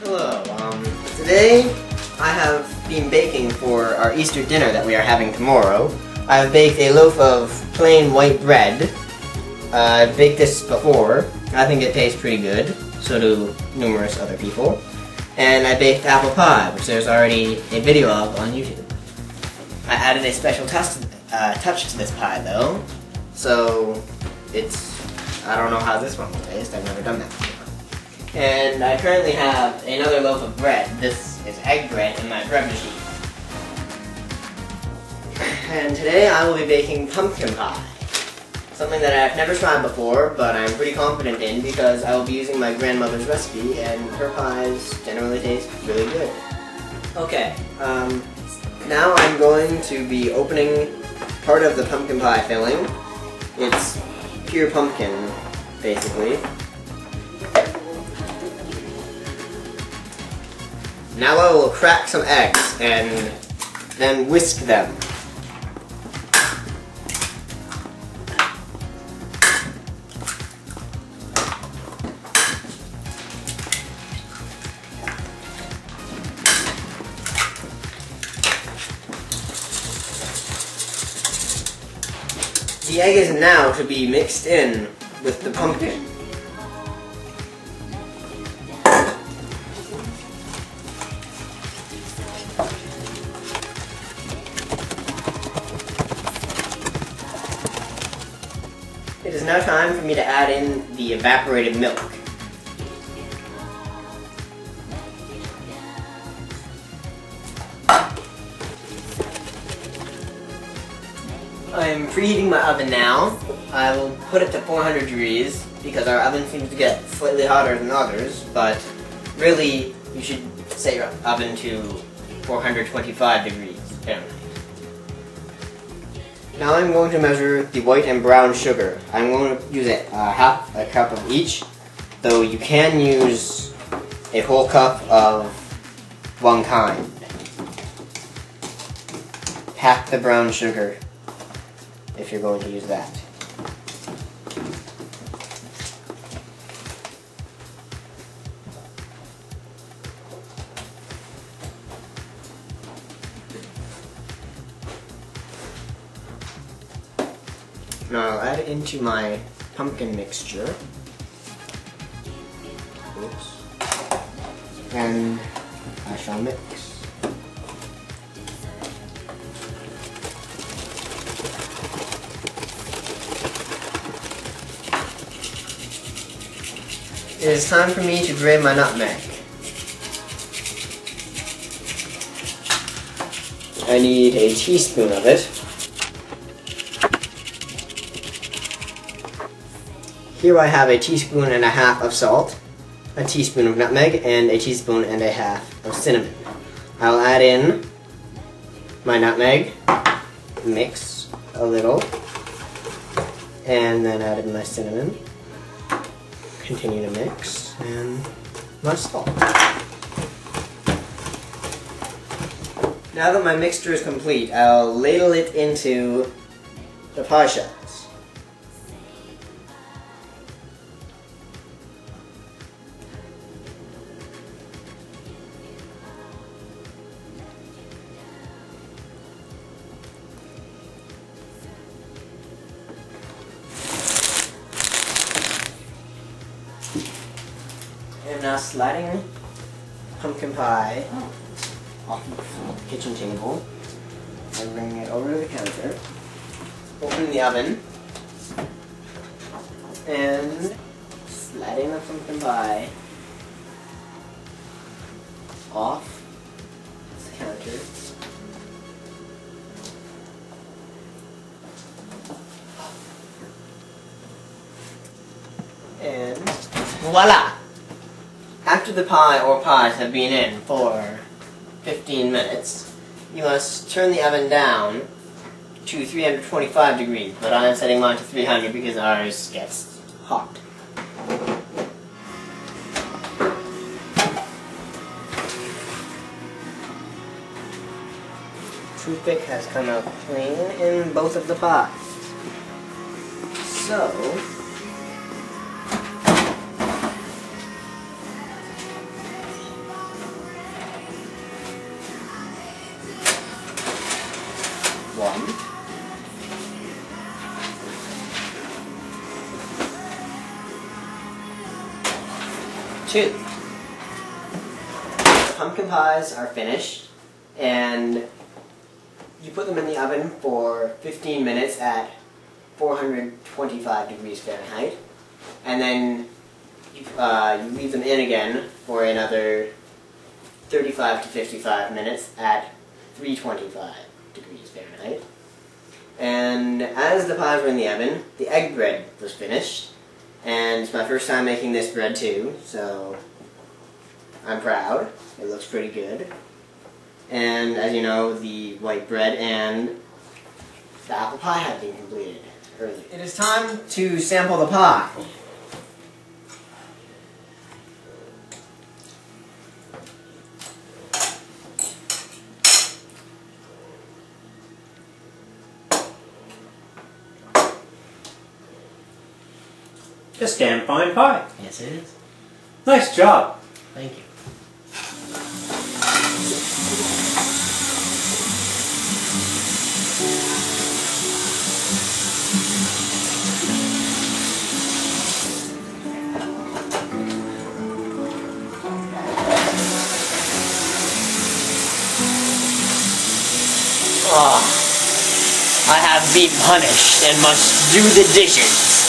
Hello, today I have been baking for our Easter dinner that we are having tomorrow. I have baked a loaf of plain white bread. I've baked this before. I think it tastes pretty good. So do numerous other people. And I baked apple pie, which there's already a video of on YouTube. I added a special touch to this pie though. So I don't know how this one will taste. I've never done that before. And I currently have another loaf of bread. This is egg bread in my bread machine. And today I will be baking pumpkin pie. Something that I've never tried before, but I'm pretty confident in because I will be using my grandmother's recipe and her pies generally taste really good. Okay, now I'm going to be opening part of the pumpkin pie filling. It's pure pumpkin, basically. Now I will crack some eggs and then whisk them. The egg is now to be mixed in with the pumpkin. It is now time for me to add in the evaporated milk. I am preheating my oven now. I will put it to 400 degrees because our oven seems to get slightly hotter than others, but really you should set your oven to 425 degrees Fahrenheit. Now I'm going to measure the white and brown sugar. I'm going to use half a cup of each, though you can use a whole cup of one kind. Half the brown sugar, if you're going to use that. Now I'll add it into my pumpkin mixture. Oops. And I shall mix. It is time for me to grate my nutmeg. I need a teaspoon of it. Here I have a teaspoon and a half of salt, a teaspoon of nutmeg, and a teaspoon and a half of cinnamon. I'll add in my nutmeg, mix a little, and then add in my cinnamon. Continue to mix, and my salt. Now that my mixture is complete, I'll ladle it into the pie shells. I'm now sliding pumpkin pie off the kitchen table and bringing it over to the counter. Open the oven and sliding the pumpkin pie off the counter. And voila! After the pie or pies have been in for 15 minutes, you must turn the oven down to 325 degrees, but I am setting mine to 300 because ours gets hot. Toothpick has come out clean in both of the pies. So, 2. Pumpkin pies are finished, and you put them in the oven for 15 minutes at 425 degrees Fahrenheit, and then you leave them in again for another 35 to 55 minutes at 325 degrees Fahrenheit. And as the pies were in the oven, the egg bread was finished, and it's my first time making this bread too, so I'm proud. It looks pretty good. And as you know, the white bread and the apple pie have been completed earlier. It is time to sample the pie. Just damn fine pie. Yes, it is. Nice job. Thank you. I have been punished and must do the dishes.